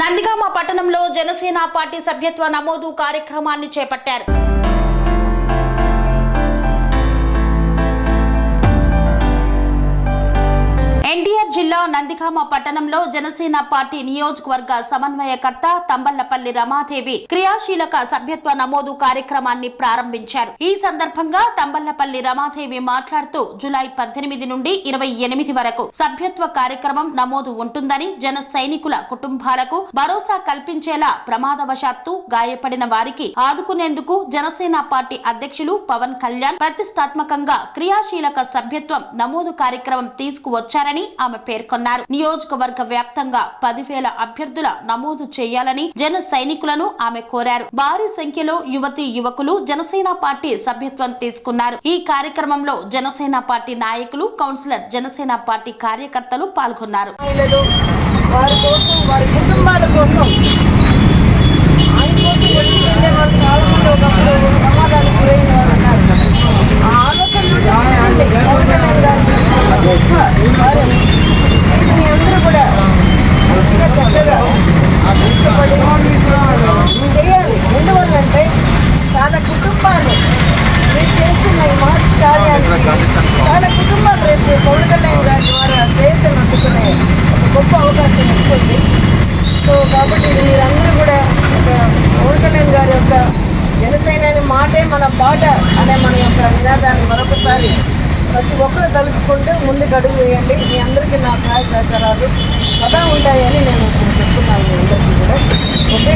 నందిగామ పట్టణంలో జనసేన పార్టీ సభ్యత్వ నమోదు కార్యక్రమాన్ని చేపట్టారు. ఎన్టీఆర్ జిల్లా నందిగామ పట్టణంలో జనసేన పార్టీ నియోజకవర్గ సమన్వయకర్త తంబళ్లపల్లి రమాదేవి క్రియాశీలక సభ్యత్వ నమోదు కార్యక్రమాన్ని ప్రారంభించారు. ఈ సందర్భంగా తంబళ్లపల్లి రమాదేవి మాట్లాడుతూ జూలై 18 నుండి 28 వరకు సభ్యత్వ కార్యక్రమం నమోదు ఉంటుందని, జన సైనికుల కుటుంబాలకు భరోసా కల్పించేలా ప్రమాదవశాత్తు గాయపడిన వారికి ఆదుకునేందుకు జనసేన పార్టీ అధ్యక్షులు పవన్ కళ్యాణ్ ప్రతిష్టాత్మకంగా క్రియాశీలక సభ్యత్వం నమోదు కార్యక్రమం తీసుకువచ్చారని ఆమె పేర్కొన్నారు. నియోజకవర్గ వ్యాప్తంగా 10,000 అభ్యర్థుల నమోదు చేయాలని జన సైనికులను ఆమె కోరారు. భారీ సంఖ్యలో యువతీ యువకులు జనసేన పార్టీ సభ్యత్వం తీసుకున్నారు. ఈ కార్యక్రమంలో జనసేన పార్టీ నాయకులు, కౌన్సిలర్, జనసేన పార్టీ కార్యకర్తలు పాల్గొన్నారు. అందరూ కూడా మంచిగా చక్కగా చేయాలి. ఎందువల్లంటే చాలా కుటుంబాలు మీరు చేస్తున్న ఈ మార్పు కార్యానికి చాలా కుటుంబాలు రేపు పవన్ కళ్యాణ్ గారి ద్వారా చేతులు అందుకునే ఒక గొప్ప అవకాశం వస్తుంది. సో కాబట్టి మీరందరూ కూడా ఒక పవన్ కళ్యాణ్ గారి యొక్క జనసేన మాటే మన బాట అనే మన యొక్క నినాదాన్ని మరొకసారి ప్రతి ఒక్కరు తలుచుకుంటూ ముందుకు అడుగు వేయండి. మీ అందరికీ నా సహాయ సహకారాలు సదా ఉంటాయని నేను చెప్తున్నాను. మీ అందరికీ కూడా okay.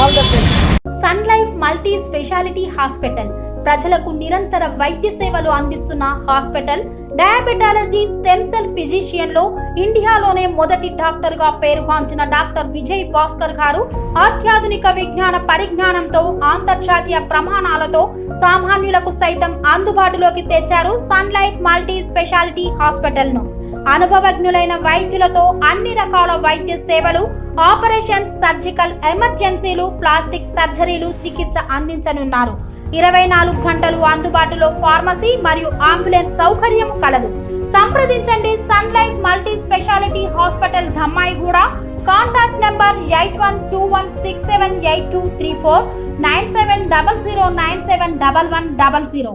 All the best. Sun life multi speciality hospital ప్రజలకు నిరంతర వైద్య సేవలు అందిస్తున్న hospital. Diabetology, stem cell physician లో ఇండియాలోనే మొదటి డాక్టర్ గా పేరుగాంచిన డాక్టర్ విజయ్ భాస్కర్ గారు అత్యాధునిక విజ్ఞాన పరిజ్ఞానంతో అంతర్జాతీయ ప్రమాణాలతో సామాన్యులకు సైతం అందుబాటులోకి తెచ్చారు sun life multi speciality hospital ను. అనుభవజ్ఞులైన వైద్యులతో అన్ని రకాల వైద్య సేవలు, ఆపరేషన్స్, సర్జికల్ ఎమర్జెన్సీలు, ప్లాస్టిక్ సర్జరీలు, చికిత్స అందించనున్నారు. 24 గంటలు అందుబాటులో ఫార్మసీ మరియు అంబులెన్స్ సౌకర్యం కలదు. సంప్రదించండి sun life multi speciality hospital, Dammaiguda. Contact number 8121678234, 9700971100.